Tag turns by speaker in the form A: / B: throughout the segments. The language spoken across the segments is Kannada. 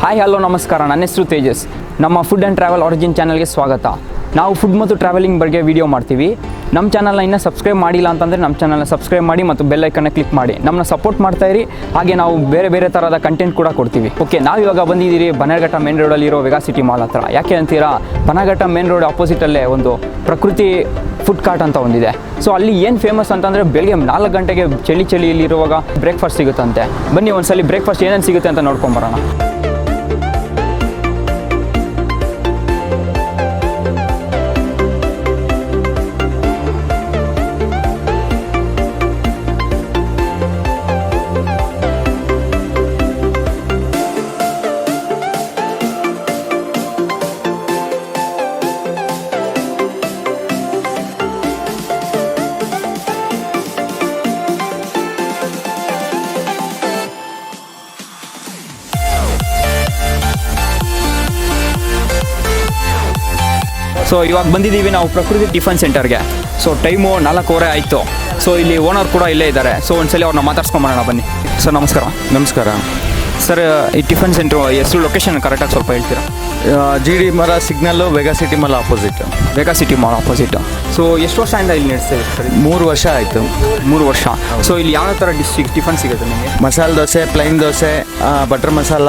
A: ಹಾಯ್ ಹಲೋ ನಮಸ್ಕಾರ, ನನ್ನ ಹೆಸರು ತೇಜಸ್. ನಮ್ಮ ಫುಡ್ ಆ್ಯಂಡ್ ಟ್ರಾವೆಲ್ ಆರಿಜಿನ್ ಚಾನಲ್ಗೆ ಸ್ವಾಗತ. ನಾವು ಫುಡ್ ಮತ್ತು ಟ್ರಾವೆಲಿಂಗ್ ಬಗ್ಗೆ ವೀಡಿಯೋ ಮಾಡ್ತೀವಿ. ನಮ್ಮ ಚಾನಲ್ನ ಇನ್ನೂ ಸಬ್ಸ್ಕ್ರೈಬ್ ಮಾಡಿಲ್ಲ ಅಂತಂದರೆ ನಮ್ಮ ಚಾನಲ್ನ ಸಬ್ಸ್ಕ್ರೈಬ್ ಮಾಡಿ ಮತ್ತು ಬೆಲ್ ಐಕನ್ನ ಕ್ಲಿಕ್ ಮಾಡಿ ನಮ್ಮನ್ನ ಸಪೋರ್ಟ್ ಮಾಡ್ತಾಯಿರಿ. ಹಾಗೆ ನಾವು ಬೇರೆ ಬೇರೆ ಥರದ ಕಂಟೆಂಟ್ ಕೂಡ ಕೊಡ್ತೀವಿ. ಓಕೆ, ನಾವು ಇವಾಗ ಬಂದಿದ್ದೀರಿ Bannerghatta main ರೋಡಲ್ಲಿರೋ Vega city mall ಹತ್ರ. ಯಾಕೆ ಅಂತೀರಾ, ಬನ್ನೇರ್ಘಟ್ಟ ಮೇನ್ ರೋಡ್ ಆಪೋಸಿಟಲ್ಲೇ ಒಂದು ಪ್ರಕೃತಿ ಫುಡ್ ಕಾರ್ಟ್ ಅಂತ ಒಂದಿದೆ. ಸೊ ಅಲ್ಲಿ ಏನು ಫೇಮಸ್ ಅಂತಂದರೆ ಬೆಳಗ್ಗೆ 4 ಗಂಟೆಗೆ ಚಳಿಯಲ್ಲಿರುವಾಗ ಬ್ರೇಕ್ಫಾಸ್ಟ್ ಸಿಗುತ್ತಂತೆ. ಬನ್ನಿ ಒಂದ್ಸಲಿ ಬ್ರೇಕ್ಫಾಸ್ಟ್ ಏನೇನು ಸಿಗುತ್ತೆ ಅಂತ ನೋಡ್ಕೊಂಬರೋಣ. ಸೊ ಇವಾಗ ಬಂದಿದ್ದೀವಿ ನಾವು ಪ್ರಕೃತಿ ಟಿಫನ್ ಸೆಂಟರ್ಗೆ. ಸೊ ಟೈಮು 4:15 ಆಯಿತು. ಸೊ ಇಲ್ಲಿ ಓನರ್ ಕೂಡ ಇಲ್ಲೇ ಇದ್ದಾರೆ. ಸೊ ಒಂದ್ಸಲಿ ಅವ್ರನ್ನ ಮಾತಾಡ್ಸ್ಕೊಂಬರೋಣ ಬನ್ನಿ. ಸರ್ ನಮಸ್ಕಾರ.
B: ನಮಸ್ಕಾರ
A: ಸರ್, ಈ ಟಿಫನ್ ಸೆಂಟ್ರು ಹೆಸರು, ಲೊಕೇಶನ್ ಕರೆಕ್ಟಾಗಿ ಸ್ವಲ್ಪ ಹೇಳ್ತೀರಾ?
B: G D Mara signal, Vega city mall opposite.
A: Vega city mall opposite. So ಎಷ್ಟು ವರ್ಷದಿಂದ ಇಲ್ಲಿ ನಡೆಸ್ತೀವಿ ಸರ್?
B: 3 ವರ್ಷ ಆಯಿತು.
A: 3 ವರ್ಷ. ಸೊ ಇಲ್ಲಿ ಯಾವ ಥರ ಟಿಫನ್ ಸಿಗುತ್ತೆ ನಿಮಗೆ?
B: ಮಸಾಲೆ ದೋಸೆ, ಪ್ಲೈನ್ ದೋಸೆ, ಬಟರ್ ಮಸಾಲ,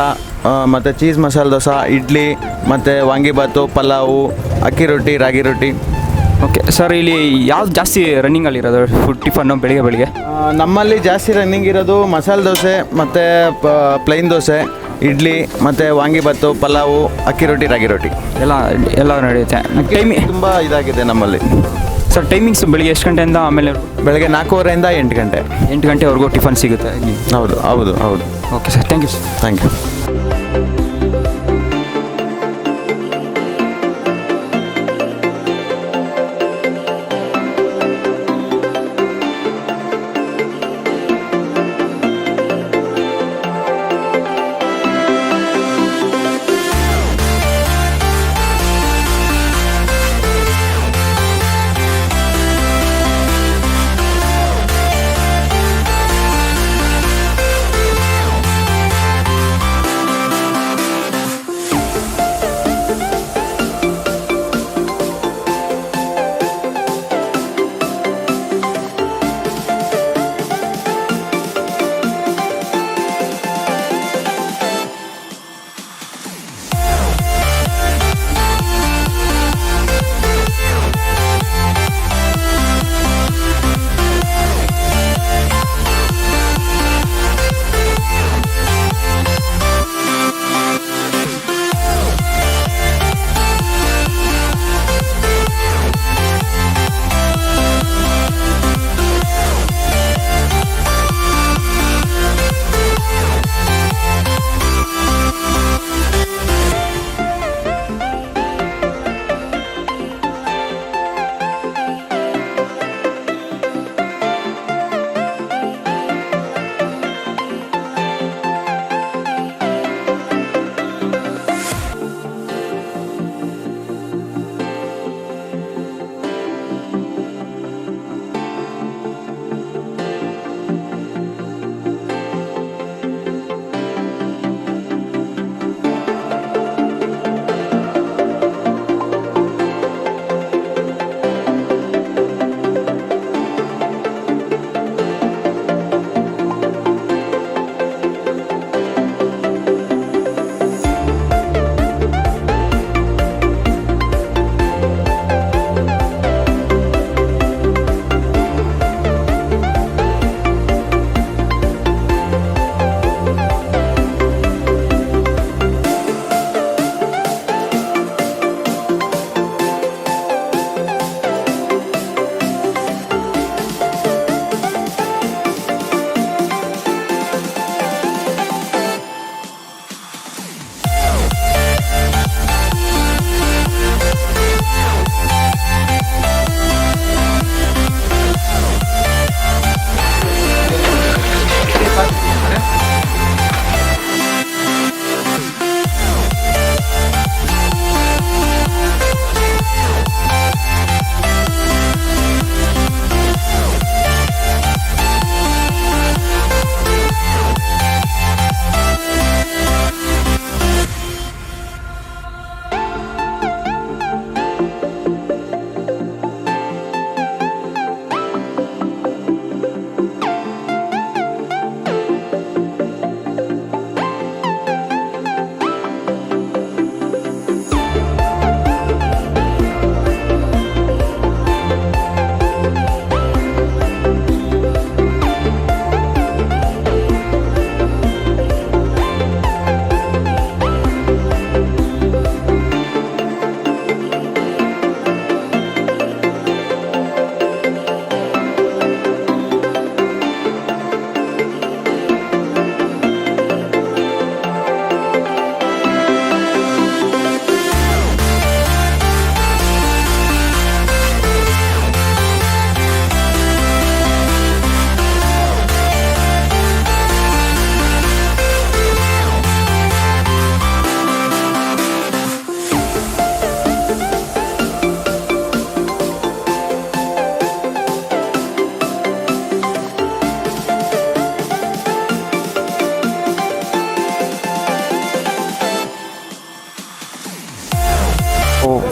B: ಮತ್ತು ಚೀಸ್ ಮಸಾಲೆ ದೋಸೆ, ಇಡ್ಲಿ, ಮತ್ತು ವಾಂಗಿಬಾತು, ಪಲಾವು, ಅಕ್ಕಿ ರೊಟ್ಟಿ, ರಾಗಿ ರೊಟ್ಟಿ.
A: ಓಕೆ ಸರ್, ಇಲ್ಲಿ ಯಾವ್ದು ಜಾಸ್ತಿ ರನ್ನಿಂಗಲ್ಲಿರೋದು ಫುಡ್ ಟಿಫನ್ನು ಬೆಳಿಗ್ಗೆ?
B: ನಮ್ಮಲ್ಲಿ ಜಾಸ್ತಿ ರನ್ನಿಂಗ್ ಇರೋದು ಮಸಾಲೆ ದೋಸೆ ಮತ್ತು ಪ್ಲೈನ್ ದೋಸೆ, ಇಡ್ಲಿ, ಮತ್ತು ವಾಂಗಿಬಾತು, ಪಲಾವು, ಅಕ್ಕಿ ರೊಟ್ಟಿ, ರಾಗಿ ರೊಟ್ಟಿ
A: ಎಲ್ಲ ನಡೆಯುತ್ತೆ.
B: ಟೈಮಿಂಗ್ ತುಂಬ ಇದಾಗಿದೆ ನಮ್ಮಲ್ಲಿ.
A: ಸರ್ ಟೈಮಿಂಗ್ಸ್ ಬೆಳಿಗ್ಗೆ ಎಷ್ಟು ಗಂಟೆಯಿಂದ ಆಮೇಲೆ?
B: ಬೆಳಗ್ಗೆ 4:15 8 ಗಂಟೆ.
A: 8 ಗಂಟೆವರೆಗೂ ಟಿಫನ್ ಸಿಗುತ್ತೆ.
B: ಹೌದು ಹೌದು ಹೌದು.
A: Okay sir, thank you sir.
B: Thank you.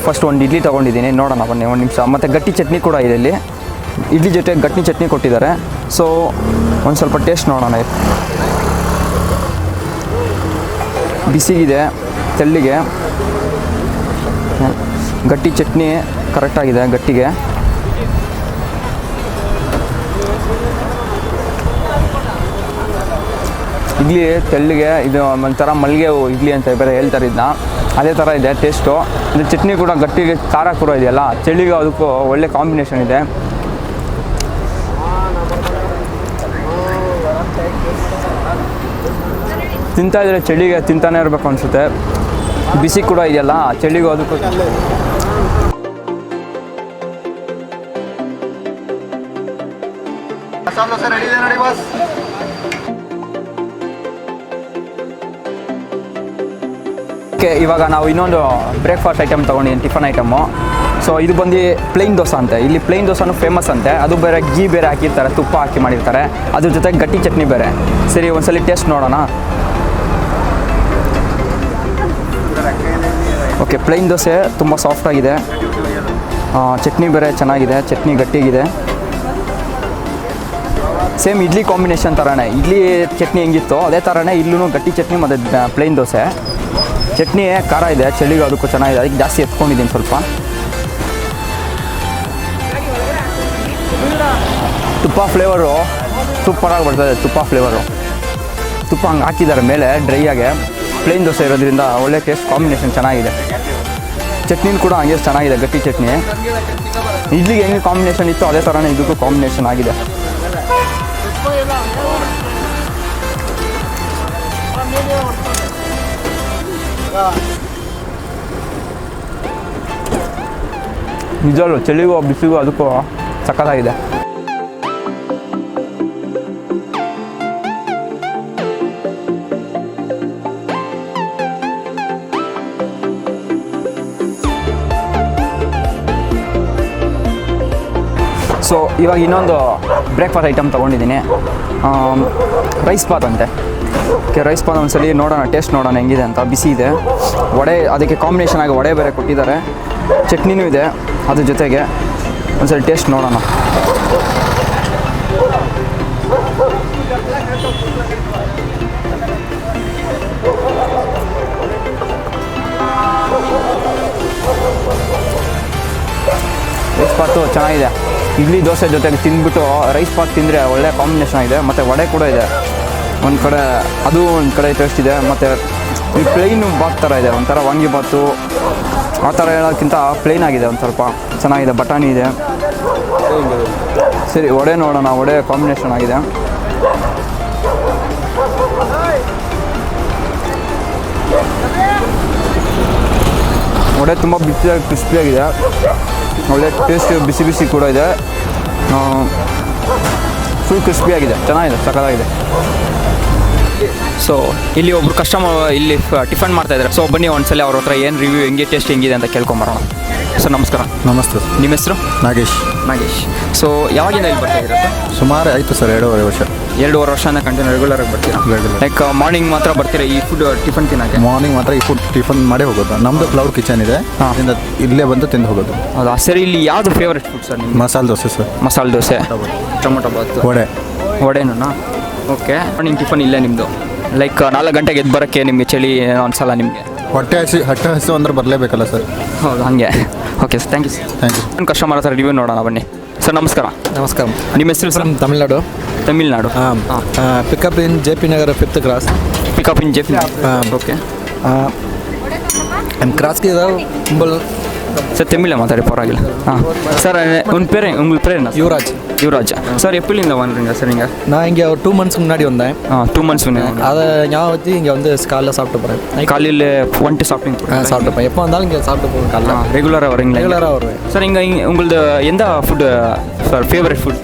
A: First ಒಂದು ಇಡ್ಲಿ ತೊಗೊಂಡಿದ್ದೀನಿ, ನೋಡೋಣ ಬನ್ನಿ ಒಂದು ನಿಮಿಷ. ಮತ್ತು ಗಟ್ಟಿ ಚಟ್ನಿ ಕೂಡ ಇದೆ ಇಲ್ಲಿ, ಇಡ್ಲಿ ಜೊತೆ ಗಟ್ಟಿ ಚಟ್ನಿ ಕೊಟ್ಟಿದ್ದಾರೆ. ಸೊ ಒಂದು ಸ್ವಲ್ಪ ಟೇಸ್ಟ್ ನೋಡೋಣ. ಬಿಸಿಗಿದೆ, ತೆಳ್ಳಿಗೆ, ಗಟ್ಟಿ ಚಟ್ನಿ ಕರೆಕ್ಟಾಗಿದೆ ಗಟ್ಟಿಗೆ. ಇಡ್ಲಿ ತೆಳ್ಳಿಗೆ, ಇದು ಒಂಥರ ಮಲ್ಲಿಗೆ ಇಡ್ಲಿ ಅಂತ ಬೇರೆ ಹೇಳ್ತಾರೆ ಇದನ್ನ, ಅದೇ ಥರ ಇದೆ ಟೇಸ್ಟು. ಇದು ಚಟ್ನಿ ಕೂಡ ಗಟ್ಟಿಗೆ, ಖಾರ ಕೂಡ ಇದೆಯಲ್ಲ, ಚಳಿಗೆ ಅದಕ್ಕೂ ಒಳ್ಳೆ ಕಾಂಬಿನೇಷನ್ ಇದೆ. ತಿಂತಾಯಿದ್ರೆ ಚಳಿಗೆ ತಿಂತಾನೆ ಇರಬೇಕು ಅನಿಸುತ್ತೆ. ಬಿಸಿ ಕೂಡ ಇದೆಯಲ್ಲ, ಚಳಿಗೂ ಅದಕ್ಕೂ. ಇವಾಗ ನಾವು ಇನ್ನೊಂದು ಬ್ರೇಕ್ಫಾಸ್ಟ್ ಐಟಮ್ ತೊಗೊಂಡಿದ್ದೀನಿ, ಟಿಫನ್ ಐಟಮು. ಸೊ ಇದು ಬಂದು ಪ್ಲೇನ್ ದೋಸೆ ಅಂತೆ. ಇಲ್ಲಿ ಪ್ಲೇನ್ ದೋಸೆನೂ ಫೇಮಸ್ ಅಂತೆ. ಅದು ಬೇರೆ ಘೀ ಬೇರೆ ಹಾಕಿರ್ತಾರೆ, ತುಪ್ಪ ಹಾಕಿ ಮಾಡಿರ್ತಾರೆ, ಅದ್ರ ಜೊತೆ ಗಟ್ಟಿ ಚಟ್ನಿ ಬೇರೆ. ಸರಿ, ಒಂದ್ಸಲಿ ಟೇಸ್ಟ್ ನೋಡೋಣ. ಓಕೆ, ಪ್ಲೇನ್ ದೋಸೆ ತುಂಬ ಸಾಫ್ಟಾಗಿದೆ, ಚಟ್ನಿ ಬೇರೆ ಚೆನ್ನಾಗಿದೆ, ಚಟ್ನಿ ಗಟ್ಟಿಗಿದೆ. ಸೇಮ್ ಇಡ್ಲಿ ಕಾಂಬಿನೇಷನ್ ಥರನೇ, ಇಡ್ಲಿ ಚಟ್ನಿ ಹೆಂಗಿತ್ತು ಅದೇ ಥರನೇ ಇಲ್ಲೂ ಗಟ್ಟಿ ಚಟ್ನಿ ಮತ್ತು ಪ್ಲೇನ್ ದೋಸೆ. ಚಟ್ನಿ ಖಾರ ಇದೆ, ಚಳಿಗೆ ಅದಕ್ಕೂ ಚೆನ್ನಾಗಿದೆ, ಅದಕ್ಕೆ ಜಾಸ್ತಿ ಎತ್ಕೊಂಡಿದ್ದೀನಿ ಸ್ವಲ್ಪ. ತುಪ್ಪ ಫ್ಲೇವರು ಸೂಪರಾಗಿ ಬರ್ತದೆ, ತುಪ್ಪ ಫ್ಲೇವರು. ತುಪ್ಪ ಹಂಗೆ ಹಾಕಿದ್ದಾರೆ ಮೇಲೆ ಡ್ರೈಯಾಗೆ. ಪ್ಲೇನ್ ದೋಸೆ ಇರೋದ್ರಿಂದ ಒಳ್ಳೆ ಟೇಸ್ಟ್, ಕಾಂಬಿನೇಷನ್ ಚೆನ್ನಾಗಿದೆ. ಚಟ್ನಿನೂ ಕೂಡ ಹಂಗೆ ಚೆನ್ನಾಗಿದೆ, ಗಟ್ಟಿ ಚಟ್ನಿ. ಇಡ್ಲಿಗೆ ಹೆಂಗೆ ಕಾಂಬಿನೇಷನ್ ಇತ್ತು ಅದೇ ಥರನೇ ಇದಕ್ಕೂ ಕಾಂಬಿನೇಷನ್ ಆಗಿದೆ. ನಿಜವೂ ಚಳಿಗೂ ಬಿಸಿಗೂ ಅದಕ್ಕೂ ಸಕ್ಕತ್ತಾಗಿದೆ. ಸೊ ಇವಾಗ ಇನ್ನೊಂದು ಬ್ರೇಕ್ಫಾಸ್ಟ್ ಐಟಮ್ ತೊಗೊಂಡಿದ್ದೀನಿ, ರೈಸ್ ಬಾತ್ ಅಂತೆ. ರೈಸ್ ಬಾತ್ ಒಂದ್ಸಲಿ ನೋಡೋಣ, ಟೇಸ್ಟ್ ನೋಡೋಣ ಹೆಂಗಿದೆ ಅಂತ. ಬಿಸಿ ಇದೆ, ವಡೆ ಅದಕ್ಕೆ ಕಾಂಬಿನೇಷನ್ ಆಗಿ ವಡೆ ಬೇರೆ ಕೊಟ್ಟಿದ್ದಾರೆ, ಚಟ್ನಿನೂ ಇದೆ ಅದ್ರ ಜೊತೆಗೆ. ಒಂದ್ಸಲಿ ಟೇಸ್ಟ್ ನೋಡೋಣ. ರೈಸ್ ಬಾತು ಚೆನ್ನಾಗಿದೆ. ಇಡ್ಲಿ ದೋಸೆ ಜೊತೆಗೆ ತಿಂದ್ಬಿಟ್ಟು ರೈಸ್ ಬಾತ್ ತಿಂದರೆ ಒಳ್ಳೆ ಕಾಂಬಿನೇಷನ್ ಆಗಿದೆ. ಮತ್ತು ವಡೆ ಕೂಡ ಇದೆ ಒಂದು ಕಡೆ, ಅದು ಒಂದು ಕಡೆ ಟೇಸ್ಟ್ ಇದೆ. ಮತ್ತು ಈ ಪ್ಲೈನು ಬಾತ್ ಥರ ಇದೆ, ಒಂಥರ ವಾಂಗಿ ಬಾತು ಆ ಥರ ಹೇಳೋಕ್ಕಿಂತ ಪ್ಲೈನ್ ಆಗಿದೆ, ಒಂದು ಸ್ವಲ್ಪ ಚೆನ್ನಾಗಿದೆ. ಬಟಾಣಿ ಇದೆ. ಸರಿ, ವಡೆ ನೋಡೋಣ. ವಡೆ ಕಾಂಬಿನೇಷನ್ ಆಗಿದೆ. ವಡೆ ತುಂಬ ಬಿಸಿಯಾಗಿ ಕ್ರಿಸ್ಪಿಯಾಗಿದೆ, ಒಳ್ಳೆ ಟೇಸ್ಟ್, ಬಿಸಿ ಬಿಸಿ ಕೂಡ ಇದೆ, ಫುಲ್ ಕ್ರಿಸ್ಪಿಯಾಗಿದೆ, ಚೆನ್ನಾಗಿದೆ, ಸಕ್ಕತ್ತಾಗಿದೆ. ಸೊ ಇಲ್ಲಿ ಒಬ್ರು ಕಸ್ಟಮರ್ ಇಲ್ಲಿ ಟಿಫನ್ ಮಾಡ್ತಾಯಿದ್ದಾರೆ. ಸೊ ಬನ್ನಿ ಒಂದ್ಸಲ ಅವ್ರ ಹತ್ರ ಏನು ರಿವ್ಯೂ, ಹೆಂಗೆ ಟೇಸ್ಟ್ ಹೆಂಗಿದೆ ಅಂತ ಕೇಳ್ಕೊಂಬರೋಣ. ಸರ್ ನಮಸ್ಕಾರ.
C: ನಮಸ್ತೆ.
A: ನಿಮ್ಮ ಹೆಸರು?
C: ನಾಗೇಶ್.
A: ಸೊ ಯಾವಾಗಿಂದ ಇಲ್ಲಿ ಬರ್ತಾಯಿದ್ದೀರಾ ಸರ್?
C: ಸುಮಾರು ಆಯಿತು ಸರ್, 2.5 ವರ್ಷ.
A: 2.5 ವರ್ಷದಿಂದ ಕಂಟಿನ್ಯೂ ರೆಗ್ಯುಲರಾಗಿ ಬರ್ತೀರಾ? ಲೈಕ್ ಮಾರ್ನಿಂಗ್ ಮಾತ್ರ ಬರ್ತೀರಾ ಈ ಫುಡ್ ಟಿಫನ್ ತಿನ್ನೋಕ್ಕೆ?
C: ಮಾರ್ನಿಂಗ್ ಮಾತ್ರ ಈ ಫುಡ್ ಟಿಫನ್ ಮಾಡೇ ಹೋಗೋದು. ನಮ್ಮದು ಕ್ಲೌಡ್ ಕಿಚನ್ ಇದೆ, ಇಲ್ಲೇ ಬಂದು ತಿಂದು ಹೋಗೋದು.
A: ಹೌದಾ ಸರ್? ಇಲ್ಲಿ ಯಾವುದು ಫೇವ್ರೆಟ್ ಫುಡ್ ಸರ್ ನಿಮ್ಗೆ?
C: ಮಸಾಲೆ ದೋಸೆ ಸರ್.
A: ಮಸಾಲೆ ದೋಸೆ, ಟೊಮೊಟೊ ಬಾತ್, ವಡೆನೂ. ಓಕೆ, ಮಾರ್ನಿಂಗ್ ಟಿಫನ್ ಇಲ್ಲೇ ನಿಮ್ಮದು. ಲೈಕ್ 4 ಗಂಟೆಗೆ ಎದ್ದು ಬರೋಕ್ಕೆ ನಿಮಗೆ ಚಳಿ ಅನ್ಸಲ್ಲ ನಿಮಗೆ?
C: ಹೊಟ್ಟೆ ಹಸು ಅಂದ್ರೆ ಬರಲೇಬೇಕಲ್ಲ ಸರ್.
A: ಹೌದು, ಹಾಗೆ. Okay sir, thank you sir.
C: Thank you.
A: ನನ್ನ ಕಸ್ಟಮರ್ ಹತ್ರ ರಿವ್ಯೂ ನೋಡೋಣ ಬನ್ನಿ. ಸರ್ ನಮಸ್ಕಾರ.
D: ನಮಸ್ಕಾರ.
A: ನಿಮ್ಮ ಹೆಸರು sir?
D: Tamil Nadu.
A: Pickup
D: in J P Nagar 5th cross.
A: Pickup in J P. Okay.
D: ಕ್ರಾಸ್ಗೆ கும்பல்.
A: சார் தமிழில் மாத்தாடி போகிறாங்க. சார் உன் பேர் என்ன?
D: யுவராஜ்.
A: சார் எப்படிலேருந்து வந்துடுங்க சார் நீங்கள்?
D: நான் இங்கே ஒரு 2 months முன்னாடி வந்தேன்.
A: 2 months முன்னாடி.
D: அதை ஞாபகம் வச்சு இங்கே வந்து காலையில் சாப்பிட்டு போகிறேன்.
A: காலையில் வந்துட்டு சாப்பிட்டீங்க?
D: சாப்பிட்டுப்பேன். எப்போ வந்தாலும் இங்கே சாப்பிட்டு போவேன். காலைல
A: ரெகுலராக வரீங்களா?
D: ரெகுலராக வருவேன்
A: சார். இங்கே உங்களது எந்த ஃபுட்டு சார் ஃபேவரட் ஃபுட்?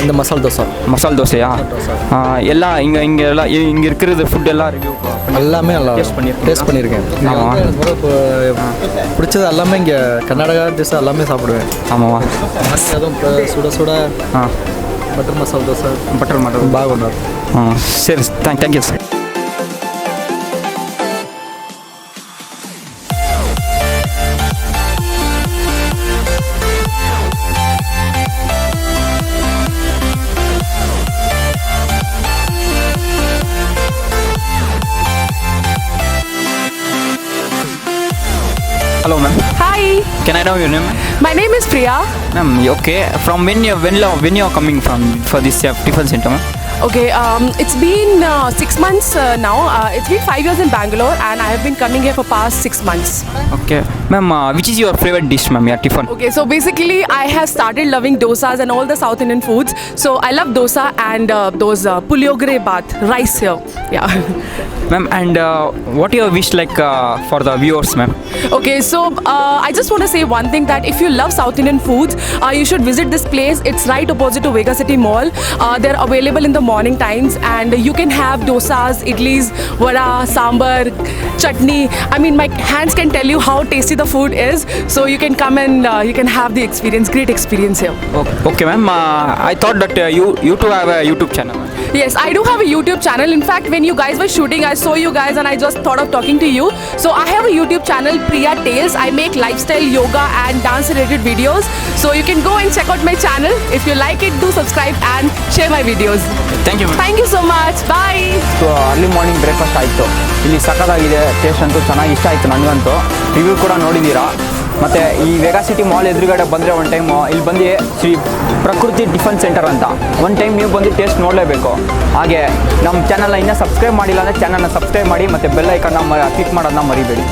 D: இந்த மசால் தோசை.
A: மசால் தோசையா? எல்லாம் இங்கே எல்லாம் இங்கே இருக்கிறது ஃபுட் எல்லாம் ரிவ்யூ
D: எல்லாமே நல்லா டேஸ்ட் பண்ணியிருக்கேன். பிடிச்சது எல்லாமே இங்கே கர்நாடகா டிஷ் எல்லாமே சாப்பிடுவேன்.
A: ஆமாவா?
D: அதுவும் சுட சுட பட்டர் மசால் தோசை.
A: பட்டர்
D: பாகுన్నారు.
A: சரி, thank you sir. Hello, ma'am.
E: Hi,
A: Can I know your name?
E: my name is Priya.
A: Ma'am, okay. From when you're coming from for this Tiffin center, ma'am?
E: Okay, it's been 6 months now. It's been 5 years in Bangalore, and I have been coming here for past 6 months.
A: Okay. Ma'am, which is your favorite dish, ma'am? Yeah, Tiffin.
E: Okay, so basically, I have started loving dosas and all the South Indian foods. So I love dosa and those puliyogre bath rice here. Yeah.
A: Ma'am, and what your wish like for the viewers, ma'am?
E: Okay, so I just want to say one thing, that if you love South Indian foods, you should visit this place. It's right opposite to Vega City Mall. They're available in the morning times, and you can have dosas, idlis, vada, sambar, chutney. I mean, my hands can tell you how tasty the food is. So you can come and you can have the experience, great experience here.
A: Okay, ma'am. I thought that you too have a YouTube channel, ma'am.
E: Yes, I do have a YouTube channel. In fact, when you guys were shooting, I saw you guys and I just thought of talking to you. So I have a YouTube channel, Priya Tales. I make lifestyle, yoga and dance related videos. So you can go and check out my channel. If you like it, do subscribe and share my videos.
A: Thank you, ma'am.
E: Thank you so much. Bye.
A: So early morning breakfast ಆಯಿತು. ಇಲ್ಲಿ ಸಕ್ಕತ್ತಾಗಿದೆ, ಟೇಸ್ಟ್ ಅಂತೂ ಚೆನ್ನಾಗಿ ಇಷ್ಟ ಆಯಿತು ನನಗಂತೂ. ರಿವ್ಯೂ ಕೂಡ ನೋಡಿದ್ದೀರಾ. ಮತ್ತು ಈ ವೆಗಾ ಸಿಟಿ ಮಾಲ್ ಎದುರುಗಡೆ ಬಂದರೆ ಒಂದು ಟೈಮು ಇಲ್ಲಿ ಬಂದು ಶ್ರೀ ಪ್ರಕೃತಿ ಟಿಫನ್ ಸೆಂಟರ್ ಅಂತ ಒಂದು ಟೈಮ್ ನೀವು ಬಂದು ಟೇಸ್ಟ್ ನೋಡಲೇಬೇಕು. ಹಾಗೆ ನಮ್ಮ ಚಾನಲ್ನ ಇನ್ನೂ ಸಬ್ಸ್ಕ್ರೈಬ್ ಮಾಡಿಲ್ಲ ಅಂದರೆ ಚಾನಲ್ನ ಸಬ್ಸ್ಕ್ರೈಬ್ ಮಾಡಿ ಮತ್ತು ಬೆಲ್ ಐಕನ್ನ ಕ್ಲಿಕ್ ಮಾಡೋದನ್ನ ಮರಿಬೇಡಿ.